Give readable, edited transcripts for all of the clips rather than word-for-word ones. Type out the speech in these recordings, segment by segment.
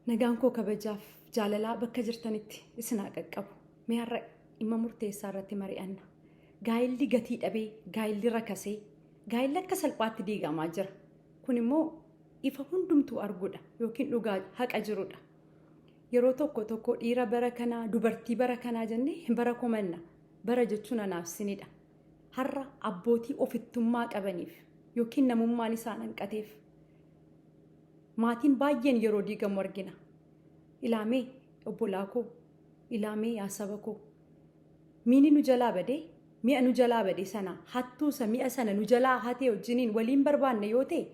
Nagaan koo kabajaaf jaalalaa bakka jirtanitti isin haa qaqqabu. Mee har'a dhimma murteessaa irratti mari'anna. Gaayilli gatii dhabee, gaayilli rakasee, gaayilli akka salphaatti diigamaa jira. Kun immoo ifa hundumtuu arguudha yookiin dhugaa haqa jirudha. Yeroo tokko dhiira bara kanaa, dubartii bara kanaa jennee bara komanna. Bara jechuun anaafsinidha. Har'a abbootii ofittummaa qabaniif yookiin namummaan isaan hanqateef maatiin baay'een yeroo diigamu argina. Ilaamee obbolaa koo, ilaamee yaa saba koo. Miini nu jalaa badee, mi'a nu jalaa badee sana hattuusa mi'a sana nu jalaa hatee wajjiniin waliin barbaanne yoo ta'e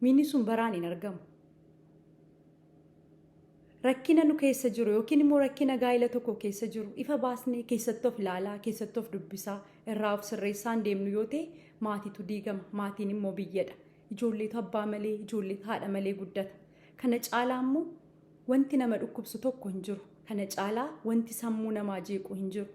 miini sun baraan hin argamu. Rakkina nu keessa jiru yookiin immoo rakkina gaayila tokko keessa jiru ifa baasnee keessatti of ilaalaa, keessatti of dubbisaa, irraa of sirreessaan deemnu yoo ta'e maatiitu diigama. Maatiin immoo biyyadha. Ijoolleetu abbaa malee, ijoolleetu haadha malee guddata. Kana caalaa immoo wanti nama dhukkubsu tokko hin jiru. Kana caalaa wanti sammuu namaa jeequ hin jiru.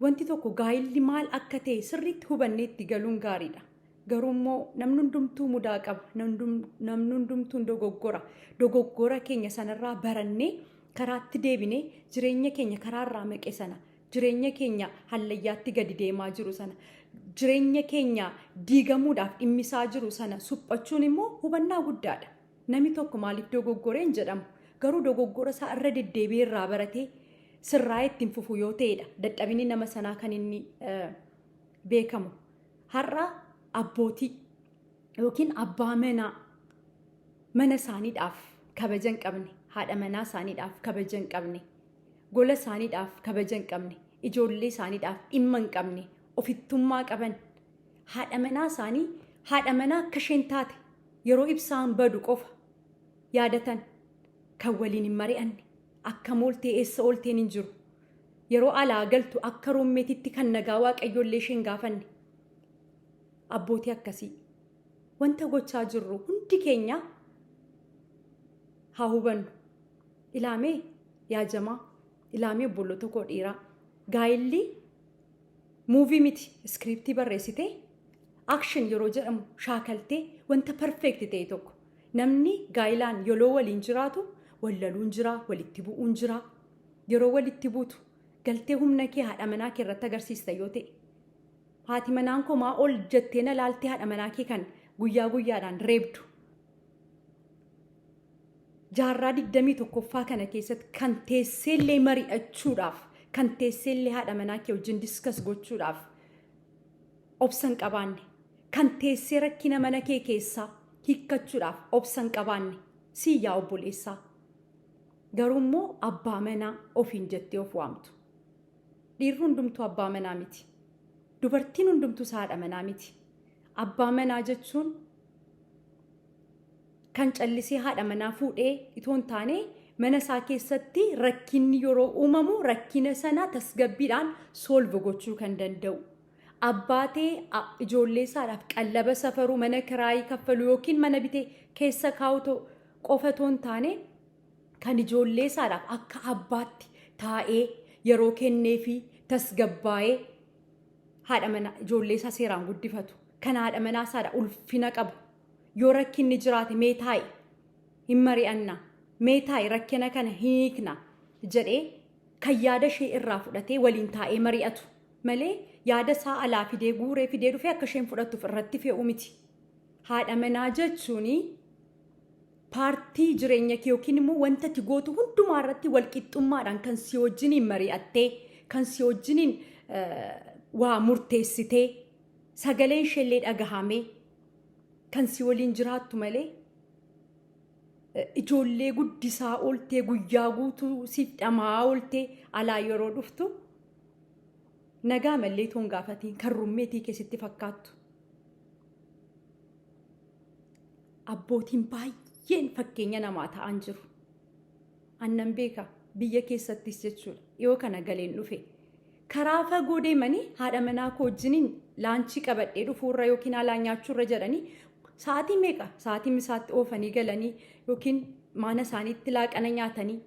Wanti tokko gaayilli maal akka ta'e sirriitti hubannee itti galuun gaariidha. Garuu immoo namni hundumtuu mudaa qaba. Namni hundumtuu dogoggora. Dogoggora keenya sanarraa barannee karaatti deebinee jireenya keenya karaarraa maqe sana, jireenya keenya hallayyaatti gadi deemaa jiru sana, jireenya keenya diigamuudhaaf dhimmisaa jiru sana suphachuun immoo hubannaa guddaadha. Namni tokko maaliif dogoggoree hin jedhamu. Garuu dogoggora isaa irra deddeebi'ee irraa baratee sirraa ittiin fufu yoo ta'edha. Dadhabinni nama sanaa kan inni beekamu. Har'a abbootii yookiin abbaa manaa mana isaaniidhaaf kabaja hin qabne, haadha manaa isaaniidhaaf kabaja hin qabne, gola isaaniidhaaf kabaja hin qabne, ijoollee isaaniidhaaf dhimma hin qabne, ofittummaa qaban, haadha manaa isaanii haadha manaa akka isheen taate yeroo ibsaan badu qofa yaadatan, kan waliin hin mari'anne, akka mooltee eessa oolteen hin jiru, yeroo alaa galtu akka roommeetitti kan nagaa waaqayyoollee isheen gaafanne. Abbootii akkasii wanta gochaa jirru hundi keenya haa hubannu. Ilaamee yaa jamaa, ilaamee obboloota koo dhiiraa, gaayilli muuvii miti iskiriiptii barreessitee akshin yeroo jedhamu shaakaltee wanta perfeekti ta'e tokko namni gaayilaan yeroo waliin jiraatu wallaluun jira, walitti bu'uun jira. Yeroo walitti buutu galtee humna kee haadha manaa kee irratti agarsiista yoo ta'e haati manaan koo maa ol jettee na laaltee haadha manaa kee kan guyyaa guyyaadhaan reebdu. Jaarraa 21ffaa kana keessatti kan teesseellee mari'achuudhaaf, kan teesseellee haadha manaa kee wajjin diskas gochuudhaaf obsan qabaanne, kan teessee rakkina mana kee keessaa hiikkachuudhaaf obsan qabaanne si yaa obboleessaa. Garuu immoo abbaa manaa ofiin jettee of waamtu. Dhiirri hundumtuu abbaa manaa miti. Dubartiin hundumtuu haadha manaa miti. Abbaa manaa jechuun kan callisee haadha manaa fuudhee itoo hin taane mana isaa keessatti rakkinni yeroo uumamu rakkina sana tasgabbiidhaan soolve gochuu kan danda'u. Abbaatee ijoollee isaadhaaf qallaba safaruu, mana kiraayii kaffaluu yookiin mana bitee keessa kaa'u qofa itoo hin taane kan ijoollee isaadhaaf akka abbaatti taa'ee yeroo kenneefi tasgabbaa'ee haadha manaa ijoollee isaa seeraan guddifatu. Kan haadha manaa isaadha ulfina qabu. Yoo rakkinni jiraate mee taa'i hin mari'anna, mee taa'i rakkina kana hiikna jedhee kan yaada ishee irraa fudhatee waliin taa'ee mari'atu malee yaada isaa alaa fidee guuree fidee dhufee akka isheen fudhattuuf irratti fe'u miti. Haadha manaa jechuun paartii jireenya kee yookiin immoo wanta ati gootu hundumaa irratti walqixxummaadhaan kan si wajjiniin mari'attee, kan si wajjiniin waa murteessitee, sagaleen isheellee dhagahamee kan si waliin jiraattu malee ijoollee guddisaa ooltee guyyaa guutuu siif dhamaa ooltee alaa yeroo dhuftu nagaa mallee toon gaafatiin kan rummeetii keessatti fakkaattu. Abbootiin baay'een fakkeenya namaa ta'an jiru. Annan beeka biyya keessattis jechuudha. Dhiyoo kana galeen dhufe. Karaa fagoo deemanii haadha manaa koo wajjiniin laanchii qabadhee dhufuurra yookiin alaa nyaachuurra jedhanii sa'aatii meeqa sa'aatii misaatti oofanii galanii yookiin mana isaaniitti laaqana nyaatanii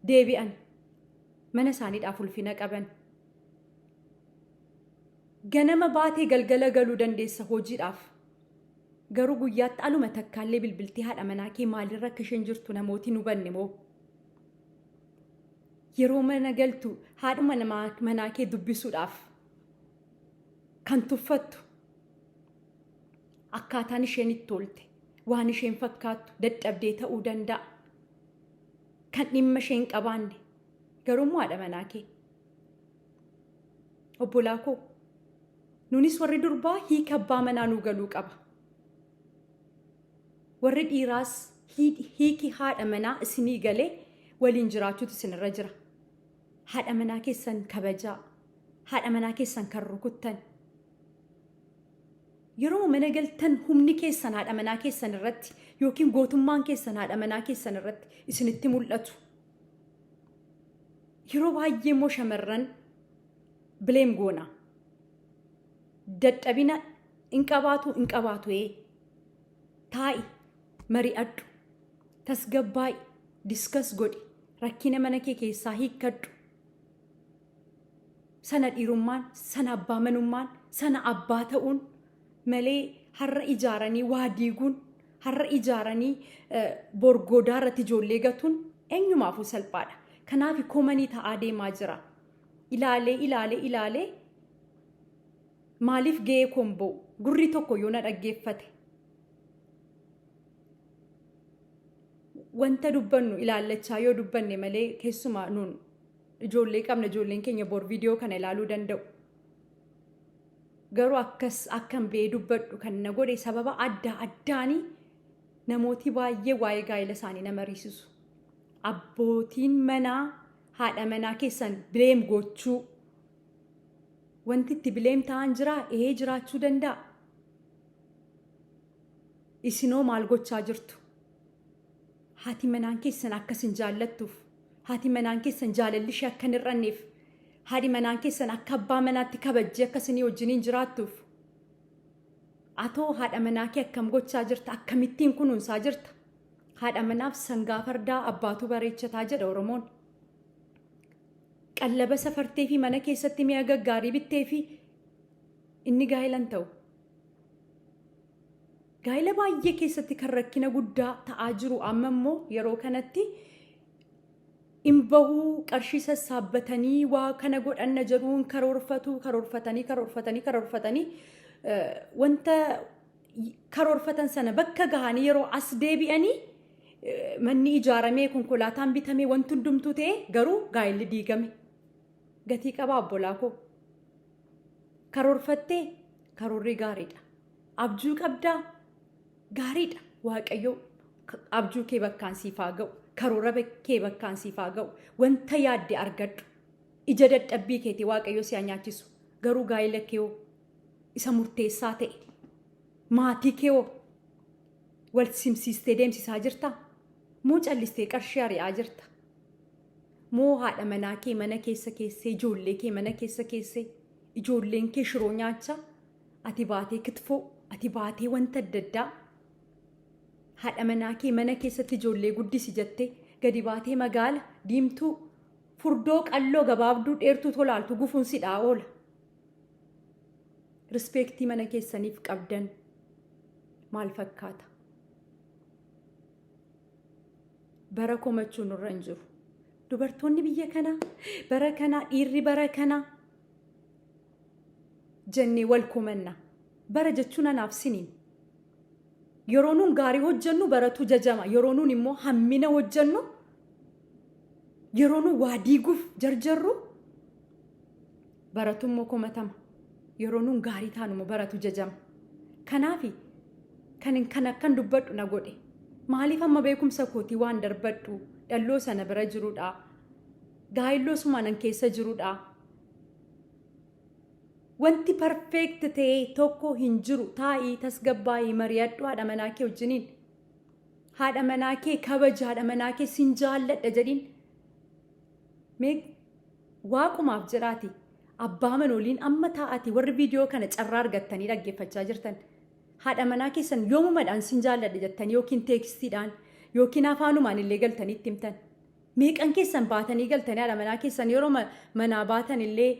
deebi'an mana isaaniidhaaf ulfina qaban. Ganama baatee galgala galuu dandeessa hojiidhaaf. garuu guyyaatti aluma takkaallee bilbiltee haadha manaa kee maalirra akka isheen jirtu namooti nu banne moo yeroo mana galtu haadhuma manaa kee dubbisuudhaaf kan tuffattu akkaataan isheen itti tolte waan isheen fakkaattu dadhabdee ta'uu danda'a kan dhimma isheen qabaanne garuu haadha manaa kee obbolaa koo nunis warri durbaa hiika abbaa manaa nu galuu qaba warri dhiiraas hiiki haadha manaa isinii galee waliin jiraachuutu isinirra jira haadha manaa keessan kabajaa haadha manaa keessan kan rukuttan yeroo mana galtan humni keessan haadha manaa keessan irratti yookiin gootummaan keessan haadha manaa keessan irratti isinitti mul'atu yeroo baay'ee immoo shamarran bileem goona dadhabina in qabaatu taa'i mari'adhu tasgabbaa'i diskas godhi rakkina mana kee keessaa hiikkadhu sana dhiirummaan sana abbaa manummaan sana abbaa ta'uun malee har'a ijaaranii waa diiguun har'a ijaaranii borgodaa irratti ijoollee gatuun eenyumaafuu salphaadha kanaaf komanii ta'aa deemaa jira ilaalee maaliif ga'ee komboo gurri tokko yoo na dhaggeeffate wanta dubbannu ilaallachaa yoo dubbanne malee keessumaa nuun ijoollee qabna ijoolleen keenya bor viidiyoo kana ilaaluu danda'u garuu akkan ba'ee dubbadhu kan na godhe sababa adda addaanii namooti baay'ee waa'ee gaa'ela isaanii nama riisisu abbootiin manaa haadha manaa keessan bileem gochuu wanti itti bileem ta'an jiraa jiraachuu danda'a isinoo maal gochaa jirtu haati manaan keessan akkasin jaallattuuf haati manaan keessan jaalalli ishee akka hin hir'anneef haadhi manaan keessan akka abbaa manaatti kabajjee akkasinii wajjiniin jiraattuuf atoo haadha manaa kee akkam gochaa jirta akkamittiin kunuunsaa jirta haadha manaaf sangaa fardaa abbaatu bareechataa jedha Oromoon qallaba safartee fi mana keessatti mi'a gaggaarii bittee fi inni gaa'elan ta'u gaa'ela baay'ee keessatti kan rakkina guddaa ta'aa jiru amma immoo yeroo kanatti imbahuu qarshii sassaabbatanii waa kana godhanna jedhuun karoorfatanii wanta karoorfatan sana bakka gahanii yeroo as deebi'anii manni ijaaramee konkolaataan bitamee wanti hundumtuu ta'e garuu gaa'elli diigame gatii qabaa obbolaa koo karoorfattee karoorri gaariidha abjuu qabdaa gaariidha waaqayyo abjuu kee bakkaan siif haa ga'u karoora kee bakkaan siif haa ga'u wanta yaadde argadhu ija dadhabbii keetii waaqayyo si haa nyaachisu garuu gaa'ela kee isa murteessaa ta'e maatii kee wal simsiistee deemsisaa jirta moo callistee qarshii ari'aa jirta moo haadha manaa kee mana keessa keessee ijoollee kee mana keessa keessee ijoolleen kee shiroo nyaachaa ati baatee kitfoo ati baatee wanta adda addaa haadha manaa kee mana keessatti ijoollee guddisi jettee gadi baatee magaala diimtuu furdoo qalloo gabaabduu dheertuu tolaaltu gufuun sidhaa oola rispeektii mana keessaniif qabdan maal fakkaata bara komachuu nurra hin jiru dubartoonni biyya kanaa bara kanaa dhiirri bara kanaa jennee wal komanna bara jechuun anaaf siniin yeroo nuun gaarii hojjennu baratu jajama yeroo nuun immoo hammina hojjennu yeroo nuun waa diiguuf jarjarru baratu immoo komatama yeroo nuun gaarii taanu baratu jajama kanaafi kan akkan dubbadhu na godhe maaliif amma beekumsa kootii waan darbadhu dhalloo sana bira jiruudha gaa'illoo sumaanan keessa jiruudha wanti perfect ta'e tokko hin jiru taa'ii tasgabbaa'ii mari'adhu haadha manaa kee wajjiniin haadha manaa kee kabaja haadha manaa kee sin jaalladha jedhiin mee waaqumaaf jedhaati abbaa manooliin amma taa'ati warri viidiyoo kana carraa argattanii dhaggeeffachaa jirtan haadha manaa keessan yoomumadhaan sin jaalladha jettan yookiin teekstiidhaan yookiin afaanumaan illee galtanii itti himtan meeqan keessan baatanii galtanii haadha manaa keessan yeroo manaa baatan illee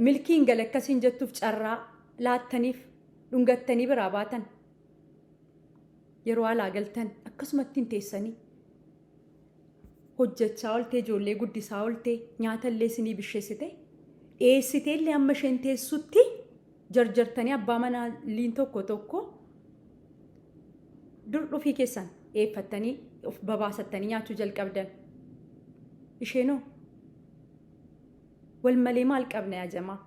milkiin gala akkasiin jettuuf carraa laattaniif dhungattanii biraa baatan yeroo alaa galtan akkasumatti hin teessanii hojjechaa oltee ijoollee guddisaa oltee nyaatallee isinii bisheessite dhiyeessitee illee amma isheen teessutti jarjartanii abbaa manaa liin tokko dur dhufii keessan eeffattanii of babaasattanii nyaachuu jalqabdan. Isheenoo wal malee maal qabna yaa jamaa?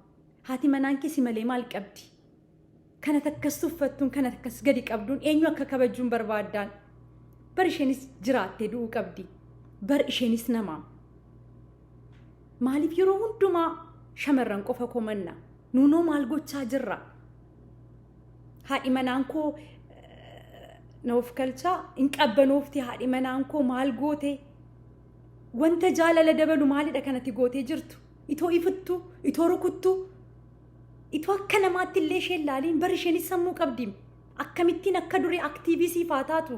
Haati manaan keessi malee maal qabdi? Kana takkas tuffattuun kana takkas gadi qabduun eenyu akka kabajuun barbaaddaan? Bar isheenis jiraattee du'uu qabdi. Bar isheenis namaa. Maaliif yeroo hundumaa shamarran qofa komanna? Nuunoo maal gochaa jirra? Haadhi manaan koo noof galchaa hin qabbanoofti. Haadhi manaan koo maal goote? Wanta jaalala dabalu maalidha kanatti gootee jirtu? Itoo ifuttu, itoo rukuttu, itoo akka namaatti illee isheen laaliin bar isheenis sammuu qabdi. Akkamittiin akka durii aktiivisii faa taatu?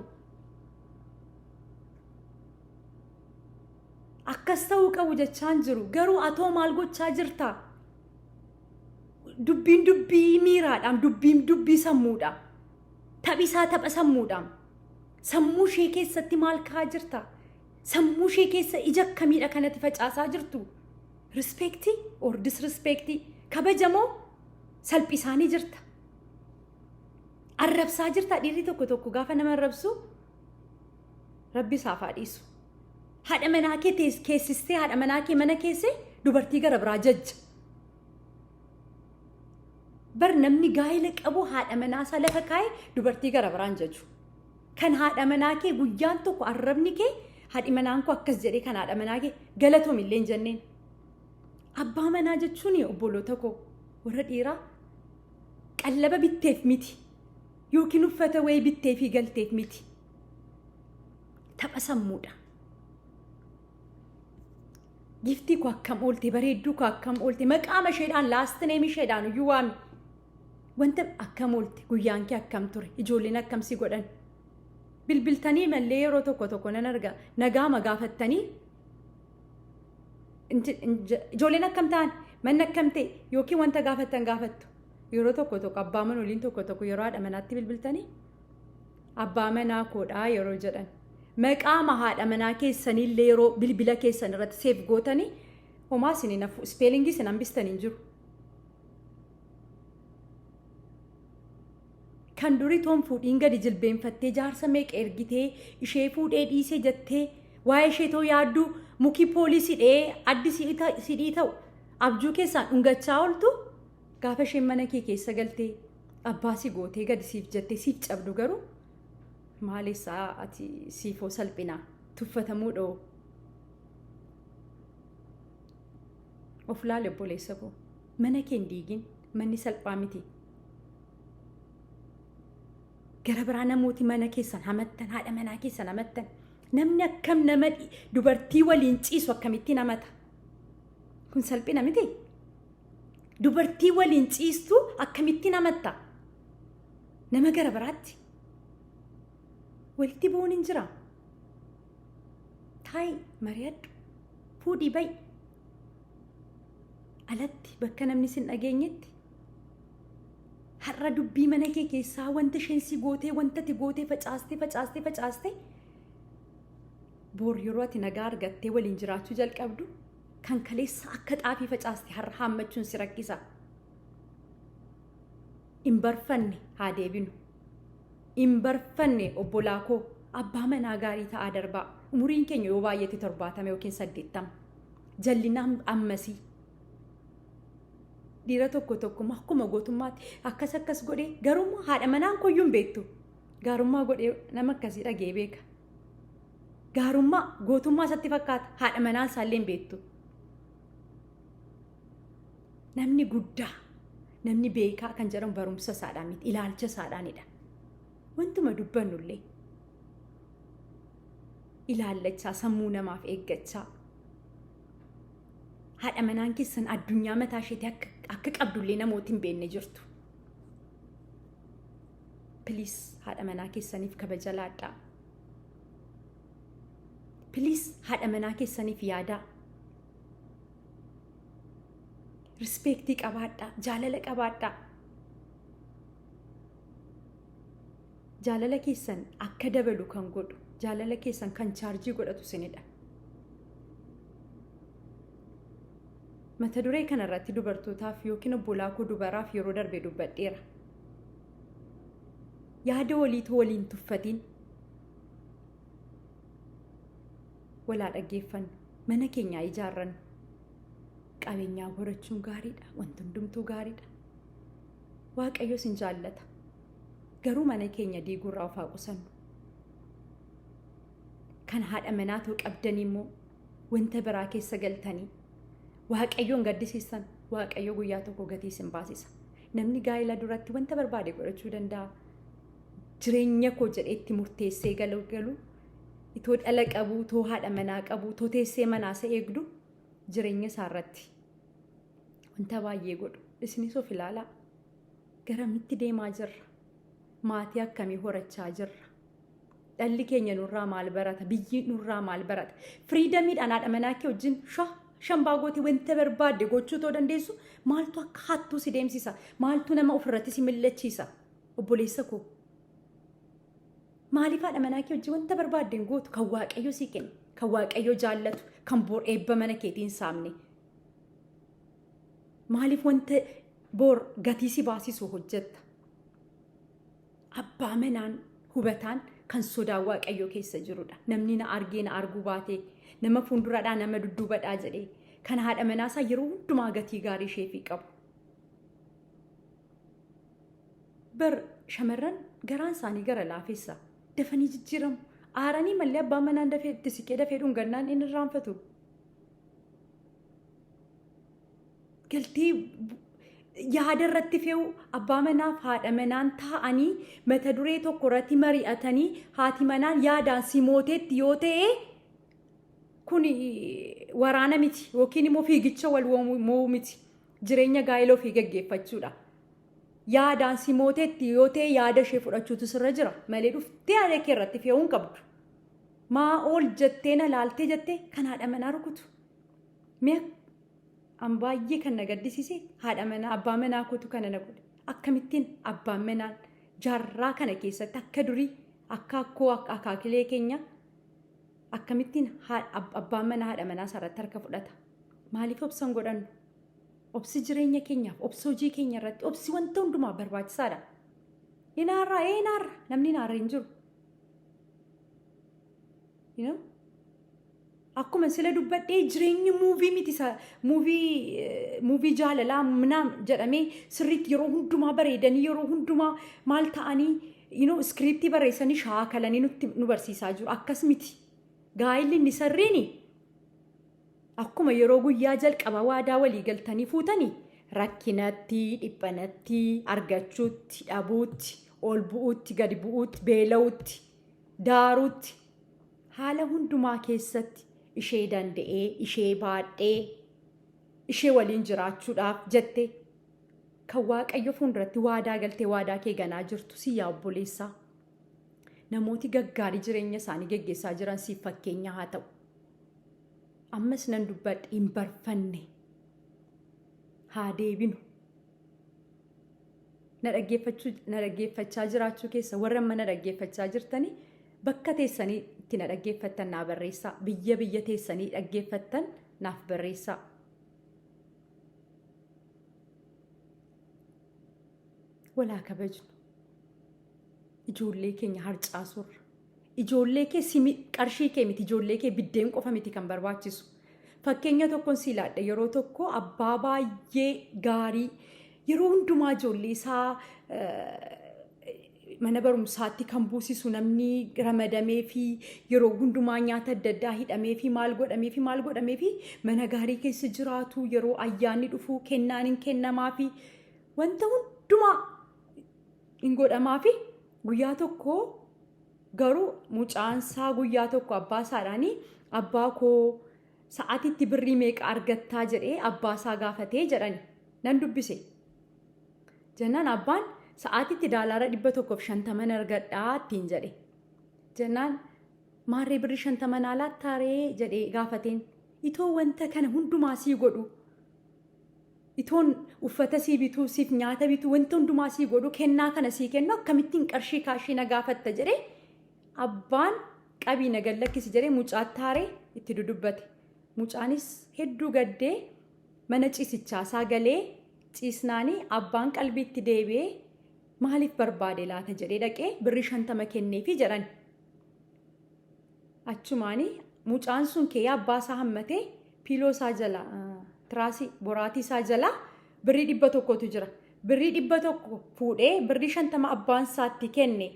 Akkas ta'uu qabu jechaan jiru. Garuu atoo maal gochaa jirta? Dubbiin dubbii miiraadhaan, dubbiin dubbii sammuudha. Taphisaa tapha sammuudhaan. Sammuu ishee keessatti maal kaa'aa jirta? Sammuu ishee keessa ija akkamiidha kanatti facaasaa jirtu? Rispeektii or disrispeektii? Kabajamoo salphisaanii jirta? Arrabsaa jirta? Dhiirri tokko gaafa nama arrabsu Rabbi isaaf haa dhiisu. Haadha manaa kee keessistee haadha manaa kee mana keessee dubartii gara biraa jajja. Bar namni gaa'ela qabu haadha manaa isaa lafa kaa'ee dubartii gara biraan jaju. Kan haadha manaa kee guyyaan tokko arrabni kee haadhi manaan koo akkas jedhee kan haadha manaa kee galatoom illee hin jenneen. Abbaa manaa jechuun obboloota koo warra dhiiraa qallaba bitteef miti yookiin uffata wayii bitteefii galteef miti. Tapha sammuudha. Giftii koo akkam oolte, bareedduu koo akkam oolte, maqaama isheedhaan laastineem isheedhaan iyyuu waami. Wanta akkam oolte, guyyaan kee akkam ture, ijoolleen akkamsi godhan. Bilbiltanii mallee yeroo tokko nan arga nagaama gaafattanii ijoolleen akkam ta'an, manni akkam ta'e yookiin wanta gaafattan gaafattu. Yeroo tokko abbaa manaa waliin tokko yeroo haadha manaatti bilbiltanii abbaa manaa koodhaa yeroo jedhan. Maqaama haadha manaa keessanillee yeroo bilbila keessan irratti seef gootanii homaa isin nafu ispeelingii isin hambistanii hin jiru. Kan durii toon fuudhiin gadi jilbeenfattee jaarsa meeqa ergitee ishee fuudhee dhiisee jettee waa'ee ishee too yaadduu mukii poolisiidhee addi sidhii ta'u abjuu keessaan dhungachaa ooltu gaafa isheen mana kee keessa galtee abbaa si gootee gadi siif jettee siif cabdu garuu. Maalessaa ati siifoo salphinaa tuffatamuu dhoo. Of laale obboleessa koo mana kee hin diigin, manni salphaa miti. Gara biraa namooti mana keessan hamattan, haadha manaa keessan hamattan. Namni akkam nama dubartii waliin ciisu akkamittiin hamata? Kun salphina miti? Dubartii waliin ciistu akkamittiin hamatta? Nama gara biraatti? Walitti bu'uun hin jira. Taayi mari'adhu. Fuudhii ba'i. Alatti bakka namni sin dhageenyetti. Har'a dubbii mana kee keessaa wanta isheen si gootee, wanta ati gootee facaastee. Boor yeroo ati nagaa argattee waliin jiraachuu jalqabdu kan kaleessa akka xaafii facaaste har'a haammachuun si rakkisa. Hin barfanne haa deebinu. Hin barfanne obbolaa koo abbaa manaa gaarii ta'aa darbaa. Umuriin keenya yoo baay'ate 70 yookiin 80. Jallinaan ammasii. Dhiira tokko akkuma gootummaatti akkas godhee garummaa haadha manaan koyyuu hin beektu. Gaarummaa godhee nama akkasii dhagee beeka. Gaarummaa gootummaa isatti fakkaata haadha manaan isaallee hin beektu. Namni guddaa, namni beekaa kan jedhamu barumsa isaadhaan miti, ilaalcha isaadhaanidha. Wantuma dubbannullee ilaallachaa sammuu namaaf eeggachaa. Haadha manaan keessan addunyaa mataa isheetii akka qabdullee namooti hin beekne jirtu. Piliis haadha manaa keessaniif kabaja laadhaa. Piliis haadha manaa keessaniif yaadaa. Rispeektii qabaadhaa, jaalala qabaadhaa. jaalala keessan akka dabalu kan godhu jaalala keessan kan chaarjii godhatu isinidha. Mata duree kanarratti dubartootaaf yookiin obbolaa koo dubaraaf yeroo darbe dubbadheera. Yaada waliitu waliin tuffatiin walaa dhaggeeffannu mana keenyaa ijaarrannu qabeenyaa horachuun gaariidha, wanti hundumtuu gaariidha. Waaqayyo sin jaallata. Garuu mana keenya diiguurraa of haa qusannu. Kan haadha manaa ta'uu qabdan immoo wanta biraa keessa galtanii Waaqayyoon gaddisiisan Waaqayyo guyyaa tokko gatii isin baasisa. Namni gaa'ela duratti wanta barbaade godhachuu danda'a. Jireenya koo jedhee itti murteessee galu itoo dhala qabu, itoo haadha manaa qabu, itoo teessee manaa isa eegdu jireenya isaarratti wanta baay'ee godhu. Isinis of ilaalaa. Garamitti deemaa jirra? Maatii akkamii horachaa jirra? Dhalli keenya nurraa maal barata? Biyyi nurraa maal barata? Firiidamiidhaan haadha manaa kee wajjin shambaa gootii wanta barbaadde gochuu too dandeessu maaltu akka hattuu si deemsisa? Maaltu nama ofirratti si millachiisa? Obboleessa koo. Maaliif haadha manaa kee wajjin wanta barbaadde gootu kan Waaqayyo si kenne, kan Waaqayyo jaallatu, kan bor eebba mana keetiin saamne? Maaliif wanta bor gatii si baasisu hojjetta? Abbaa manaan hubataan kan sodaa Waaqayyo keessa jirudha. Namni na argee na arguu baatee nama fuulduraadhaa nama dudduubadhaa jedhee kan haadha manaasaa yeroo hundumaa gatii gaarii isheefii qabu. Bar shamarran garaan isaanii gara laafessa dafanii jijjiiramu. Aaranii mallee abbaa manaan dafee itti siqee dafee dhungannaan inni irraanfatu. Galtii yaada irratti fe'u abbaa manaaf haadha manaan taa'anii mata duree tokko irratti mari'atanii haati manaan yaadaan si mooteetti yoo ta'e kun waraana miti yookiin immoo fiigicha wal mo'uu miti. Jireenya gaa'ela ofii gaggeeffachuudha. Yaadaan si mooteetti yoo ta'e yaada ishee fudhachuutu sirra jira malee dhuftee yaada kee irratti fe'uu hin qabdu. Maa ol jettee na laaltee jettee kan haadha manaa rukutu. An baay'ee kan na gaddisiise haadha manaa abbaa manaa kootu kana na godhe. Akkamittiin abbaan manaan jaarraa kana keessatti akka durii akka akkoo akaakilee keenya akkamittiin abbaan manaa haadha manaa sarratti harka fudhata? Maaliif obsan godhannu? Obsi jireenya keenyaaf, obsi hojii keenya irratti, obsi wanta hundumaa barbaachisaadha. Inaarraa namni inaarra hin jiru. Akkuma sila dubbadhee jireenyi muuvii miti muuvii jaalalaa minaan jedhamee sirriitti yeroo hundumaa bareedanii yeroo hundumaa maal ta'anii iskiriiptii barreessanii shaakalanii nu barsiisaa jiru. Akkas miti. Gaa'illi inni sarriini akkuma yeroo guyyaa jalqaba waadaa walii galtanii fuutanii rakkinatti, dhiphanatti, argachuutti, dhabuutti, ol bu'uutti, gadi bu'uutti, beela'uutti, daaruutti haala hundumaa keessatti ishee danda'ee, ishee baadhee, ishee waliin jiraachuudhaaf jette kan Waaqayyo fuulduratti waadaa galtee waadaa kee ganaa jirtu si yaa obboleessaa. Namooti gaggaarii jireenya isaanii geggeessaa jiran siif fakkeenya haa ta'u. Ammas nan dubbadhe hin barfanne haa deebinu. Na dhaggeeffachaa jiraachuu keessa warra amma na dhaggeeffachaa jirtanii bakka teessanii itti na dhaggeeffattan naa barreessaa. Biyya teessanii dhaggeeffattan naaf barreessaa. Walaa kabajnu. Ijoollee keenya harcaasurra. Ijoollee kee qarshii kee miti ijoollee kee biddeen qofa miti kan barbaachisu. Fakkeenya tokkoon si ilaadha yeroo tokko abbaa baay'ee gaarii yeroo hundumaa ijoollee isaa mana barumsaatti kan buusisu namni ramadamee fi yeroo hundumaa nyaata adda addaa hidhamee fi maal godhamee fi mana gaarii keessa jiraatu yeroo ayyaanni dhufu kennaan hin kennamaa fi wanta hundumaa hin godhamaa fi guyyaa tokko garuu mucaansaa guyyaa tokko abbaa isaadhaanii abbaa koo sa'aatiitti birrii meeqa argattaa jedhee abbaa isaa gaafatee jedhani nan dubbise. Jennaan abbaan sa'aatiitti daalaara 150 argadhaa ittiin jedhe. Jennaan maarree birrii 50 laattaa ree jedhee gaafateen itoo wanta kana hundumaa sii godhu itoon uffata sii bituu siif nyaata bituu wanta hundumaa sii godhu kennaa kana sii kennu akkamittiin qarshii kaashii na gaafatta jedhee abbaan qabii na gallakkisi jedhee mucaatti haaree itti dudubbate. Mucaanis hedduu gaddee mana ciisichaasaa galee ciisnaanii abbaan qalbiitti deebi'ee maaliif barbaade laata jedhee dhaqee birrii 50 kenneefi jedhan. Achumaanii mucaan sun kee abbaa isaa hammatee piiloo isaa jala tiraasii boraatii isaa jala birrii 100tu jira. Birrii 100 fuudhee birrii 50 abbaan isaatti kenne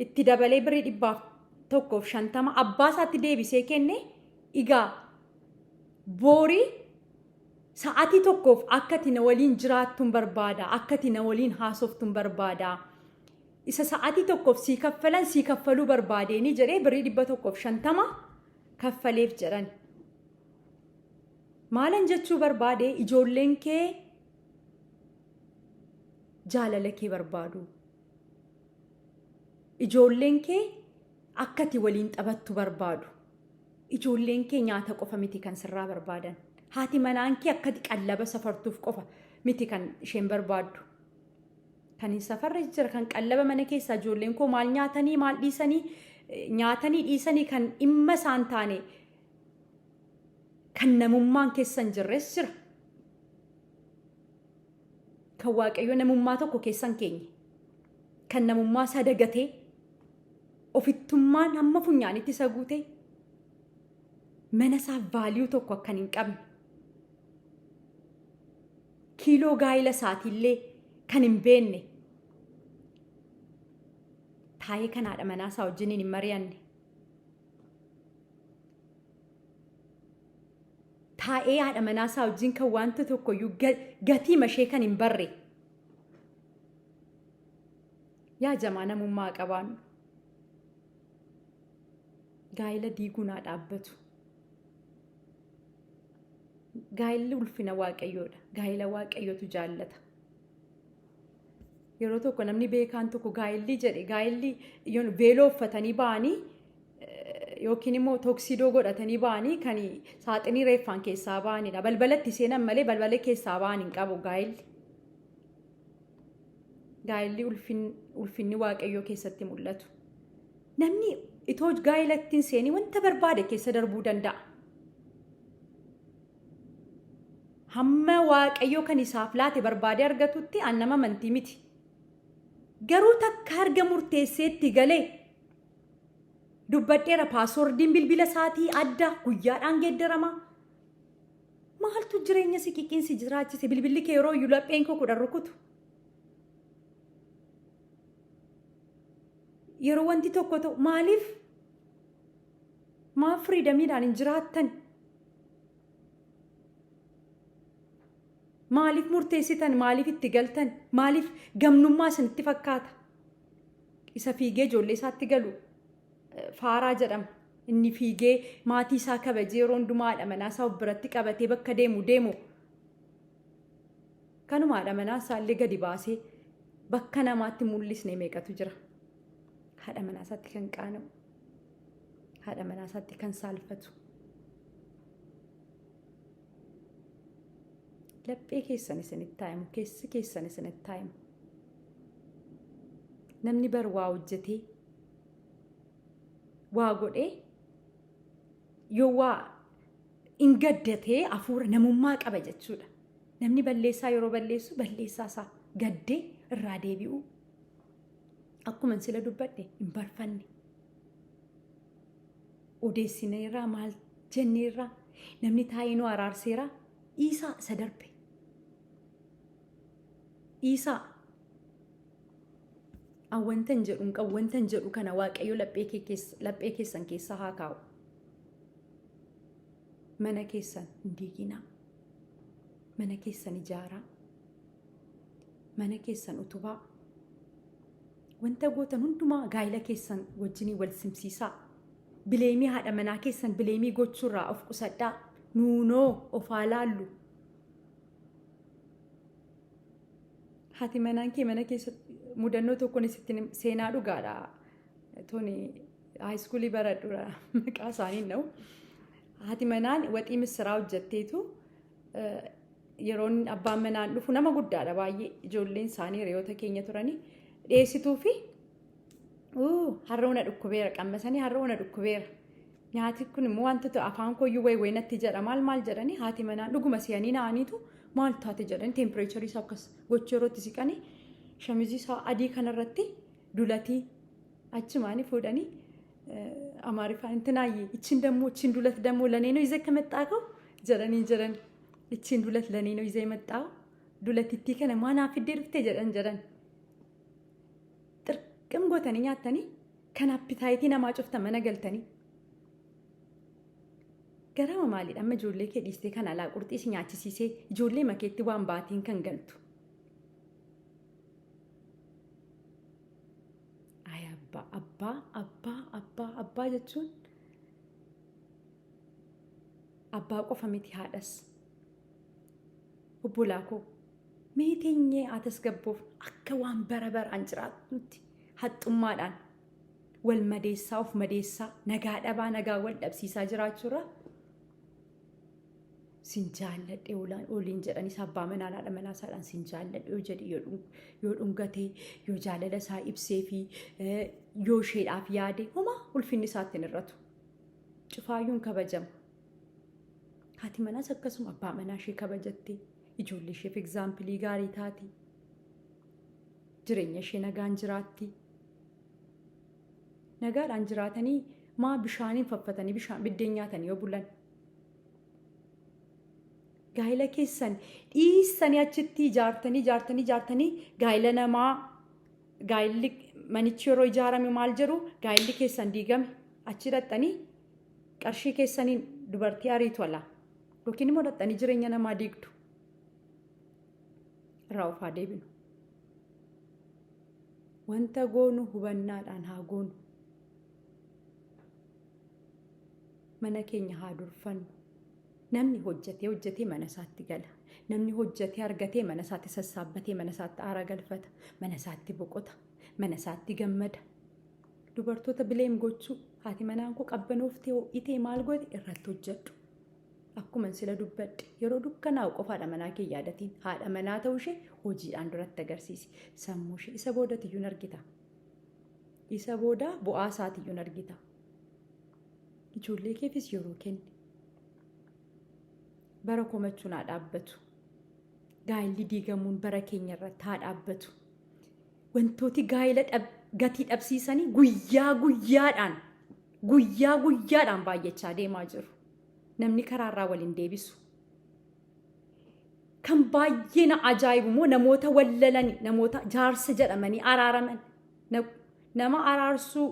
itti dabalee birrii 150 abbaa isaatti deebisee kenne. Igaa boorii sa'aatii tokkoof akkati na waliin jiraattuun barbaada akkati na waliin haasoftuun barbaada isa sa'aatii tokkoof sii kaffalan sii kaffaluu barbaadeeni jedhee birrii 150 kaffaleef jedhan. Maalan jechuu barbaade ijoolleen kee jaalala kee barbaadu. Ijoolleen kee akkati waliin taphattu barbaadu. Ijoolleen kee nyaata qofa miti kan sirraa barbaadan. Haati manaan kee akkati qallaba safartuuf qofa miti kan isheen barbaaddu. Kan hin safarre jira kan qallaba mana keessaa ijoolleen koo maal nyaatanii maal dhiisanii nyaatanii dhiisanii kan dhimma isaan taane kan namummaan keessan jirres jira. Kan waaqayyo namummaa tokko keessan keenye. Kan namummaa isaa dagatee ofittummaan hamma funyaanitti isa guutee mana isaa vaaliyuu tokko akkan hin qabne. Kiiloo gaayila isaatiillee kan hin beenne. Taa'ee kan haadha manaa isaa wajjiniin hin mari'anne. Taa'ee haadha manaa isaa wajjin kan wanta tokkoyyuu gatii mashee kan hin barre. Yaa jamaa namummaa qabaannu. Gaayila diiguun haa dhaabbatu. Gaayilli ulfina waaqayyoodha. Gaayila waaqayyootu jaallata. Yeroo tokko namni beekaan tokko gaayilli jedhe gaayilli veeloo uffatanii ba'anii yookiin immoo toksidoo godhatanii ba'anii kan saaxinii reeffaan keessaa ba'anidha. Balbalatti seenan malee balbala keessaa ba'an hin qabu gaayilli. Gaayilli ulfinni waaqayyoo keessatti mul'atu. Namni itoo gaayilatti hin seenii wanta barbaade keessa darbuu danda'a. Hamma waaqayyoo kan isaaf laate barbaade argatutti nama amantii miti. Garuu takka arga murteesseetti galee dubbadheera paaswordiin bilbila isaatii adda guyyaadhaan geeddarama. Maaltu jireenya si qiqqinsi jiraachise bilbilli kee yeroo iyyuu lapheen koo kudhan rukutu. Yeroo wanti tokko ta'u maaliif firiidamiidhaan hin jiraattan? Maaliif murteessitan? Maaliif itti galtan? Maaliif gamnummaa isinitti fakkaata? Isa fiigee ijoollee isaatti galu faaraa jedhama. Inni fiigee maatii isaa kabajee yeroo hundumaa haadha manaa isaa of biratti qabatee bakka deemu. Kanuma haadha manaa isaallee gadi baasee bakka namaatti mul'isne meeqatu jira? Haadha manaa isaatti kan qaanamu. Haadha manaa isaatti kan saalfatu. Laphee keessan isinitti taa'imu, keessi keessan isinitti taa'imu. Namni bar waa hojjetee, waa godhee, yoo waa hin gaddatee hafuura namummaa qaba jechuudha. Namni balleessaa yeroo balleessu balleessaa isaa gaddee irraa deebi'u. Akkuma sila dubbadhe hin barfanne. Odeessineerraa maal jenneerraa namni taa'ee nu araarseerraa dhiisaa isa darbe. Dhiisaa awwantan jedhu hin qabu wantan jedhu kana waaqayyo laphee keessan keessa haa kaa'u. Mana keessan hin diiginaa. Mana keessan ijaaraa. Mana keessan utubaa. Wanta gootan hundumaa gaayila keessan wajjinii wal simsiisaa. Bileemii haadha manaa keessan bileemii gochuurraa of qusadhaa. Nuunoo of haa laallu. Haati manaan kee mana keessatti mudannoo tokkoon isitti seenaa dhugaadha. Toni haayiskuulii baradhuudha maqaa isaanii na'u. Haati manaan waxii missiraa hojjetteetu yeroon abbaan manaan dhufu nama guddaadha baay'ee ijoolleen isaanii hiriyoota keenya turanii dhiyeessituu fi harroona dhukkubeera qammasanii harroona dhukkubeera nyaati kun immoo wantoota afaan kooyyuu wayi natti jedha maal jedhanii haati manaan dhuguma si'anii naaniitu maal taate jedhanii teempireecharii isaa akkas gochuu yerootti siqanii shamizii isaa adii kanarratti dulatii achumaanii fuudhanii amaariffaan intinaayye ichiin dulat ደግሞ ለኔ ነው ይዘህ ከመጣከው jedhanii ichiin dulat ለኔ ነው ይዘህ የመጣው dulatittii kana maanaaf fiddee dhuftee jedhan xirqim gootanii nyaatanii kan appitaayitii namaa cuftan mana galtanii garama maaliidha amma ijoollee kee dhiistee kan alaa qurxii si nyaachisiisee ijoollee makeetti waan baatiin kan galtu abbaa jechuun abbaa qofa miti haadhas obbolaa koo meeteenyee atas gabboof akka waan baraan jiraatutti haxxummaadhaan wal madeessaa of madeessaa nagaa dhabaa nagaa wal dhabsiisaa jiraachuurra sin jaalladhe oliin jedhanis abbaa manaan haadha manaa isaadhaan sin jaalladhe yoo jedhe yoo dhungatee yoo jaalala isaa ibsee fi yoo isheedhaaf yaade homa ulfinni isaatti hin irratu cufaayyuun kabajama haati manaas akkasuma abbaa manaa ishee kabajattee ijoollee isheef egzaampilii gaarii taati jireenya ishee nagaan jiraatti nagaadhaan jiraatanii maa bishaaniin faffatanii bishaan biddeen nyaatanii yoo bulan gaa'ila keessan dhiissanii achitti ijaartanii gaa'ila namaa gaa'illi manichi yeroo ijaarame maal jedhu gaa'illi keessan diigame achi dhaxxanii qarshii keessaniin dubartii ariitu alaa yookiin immoo dhaxxanii jireenya namaa diigdu irraa of haa deebinu wanta goonu hubannaadhaan haa goonu mana keenya haa durfannu namni hojjetee mana isaatti gala namni hojjetee argatee mana isaatti sassaabbatee mana isaatti aara galfata mana isaatti boqota mana isaatti gammada dubartoota bileem gochuu haati manaan koo qabbanooftee itee maal godhe irratti hojjedhu akkuma sila dubbadhe yeroo dukkanaa'u qofaadha manaa kee yaadatiin haadha manaa ta'uu ishee hojiidhaan duratti agarsiisi sammuu ishee isa boodatiyyuu argita isa booda bu'aa isaatiyyuu argita ijoollee keefis yeroo kenni bara komachuun haa dhaabbatu gaa'illi diigamuun bara keenya irratti haa dhaabbatu wantooti gaa'ila gatii dhabsiisanii guyyaa guyyaadhaan baay'achaa deemaa jiru namni karaarraa waliin deebisu kan baay'ee na ajaa'ibu immoo namoota wallalanii namoota jaarsa jedhamanii araaraman nama araarsuu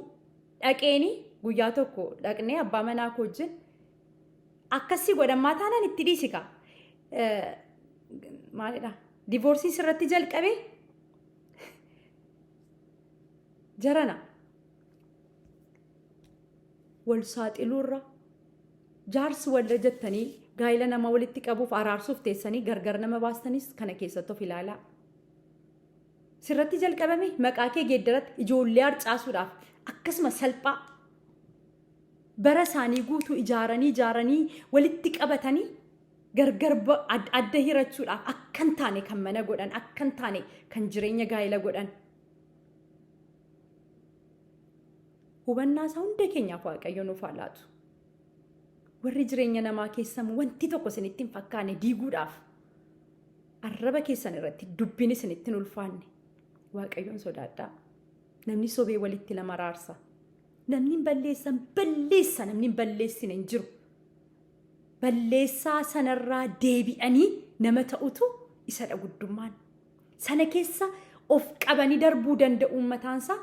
dhaqeeni guyyaa tokko dhaqnee abbaa manaa koo wajjin akkasii godhammaa taanaan itti dhiisika maalidha diivoorsii sirratti jalqabee jarana wal saaxiluurra jaarsi walla jettanii gaa'ila nama walitti qabuuf araarsuuf teessanii gargar nama baastanis kana keessatti of ilaalaa sirratti jalqabame maqaa kee geeddaratti ijoollee harcaasuudhaaf akkasuma salphaa bara isaanii guutuu ijaaranii walitti qabatanii gargar adda hirachuudhaaf akkan taane kan mana godhan akkan taane kan jireenya gaa'ila godhan hubannaa isaa hunda keenyaaf waaqayyo nuuf haa laatu warri jireenya namaa keessamu wanti tokko isinitti hin fakkaane diiguudhaaf arraba keessan irratti dubbiin isinitti hin ulfaanne waaqayyoon sodaadhaa namni sobee walitti nama raarsa namni balleessa namni balleessine hin jiru balleessaa sanarraa deebi'anii nama ta'utu isadha guddummaan sana keessa of qabanii darbuu danda'uun mataansaa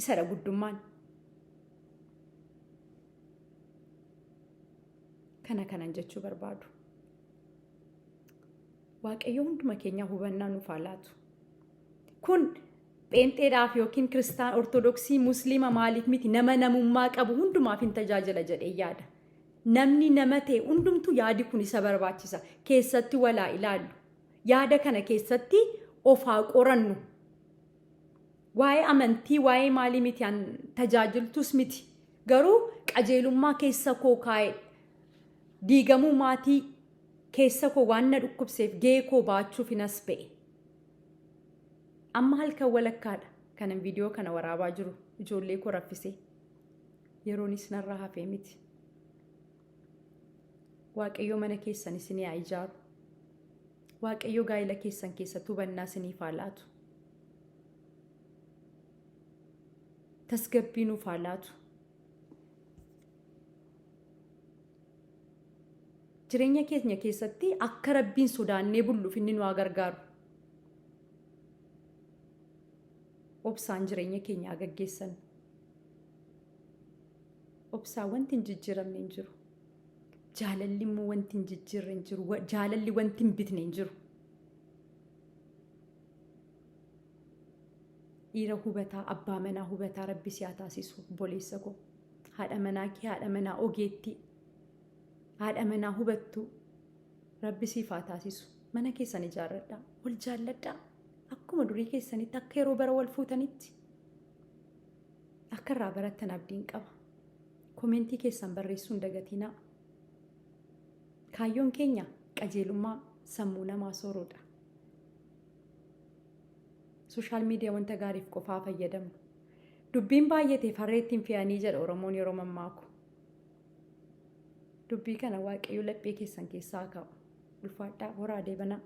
isadha guddummaan kanan jechuu barbaadu waaqayyo hunduma keenya hubannaa nuuf haa laatu kun pheenxeedhaaf yookiin kiristaan ortodoksii musliima maaliif miti nama namummaa qabu hundumaaf hin tajaajila jedhee yaada namni nama ta'e hundumtu yaadi kun isa barbaachisa keessatti walaa ilaallu yaada kana keessatti of haa qorannu waa'ee amantii waa'ee maalii miti tajaajiltus miti garuu qajeelummaa keessa koo kaa'e diigamuu maatii keessa koo waan na dhukkubseef gahee koo baachuuf hinas ba'e. Amma halkan walakkaadha kanan viidiyoo kana waraabaa jiru ijoollee koo raffisee yeroonis narraa hafee miti. Waaqayyo mana keessan isinii haa ijaaru. Waaqayyo gaa'ela keessan keessatti hubannaa isiniif haa laatu. Tasgabbii nuuf haa laatu. Jireenya keenya keessatti akka Rabbiin sodaannee bulluuf inni nu haa gargaaru. Obsaan jireenya keenya haa gaggeessan. Obsaan wanti hin jijjiiramne hin jiru. Jaalalli immoo wanti hin jijjiirre hin jiru. Jaalalli wanti hin bitne hin jiru. Dhiira hubataa, abbaa manaa hubataa Rabbi si haa taasisu obboleessa koo. Haadha manaa kee haadha manaa ogeettii. Haadha manaa hubattu Rabbi siif haa taasisu. Mana keessan ijaarradhaa. Wal jaalladhaa. Akkuma durii keessanitti akka yeroo bara wal fuutanitti. Akka irraa barattan abdiin qaba. Komentii keessan barreessuun dagatinaa. Kaayyoon keenya qajeelummaa sammuu namaa sooruudha. Sooshaal miidiyaa wanta gaariif qofaa fayyadamnu. Dubbiin baay'ateef harreettiin fe'anii jedha Oromoon yeroo mammaaku. Dubbii kana Waaqayyo laphee keessan keessaa kaa'u. Ulfaadhaa horaa deebanaa.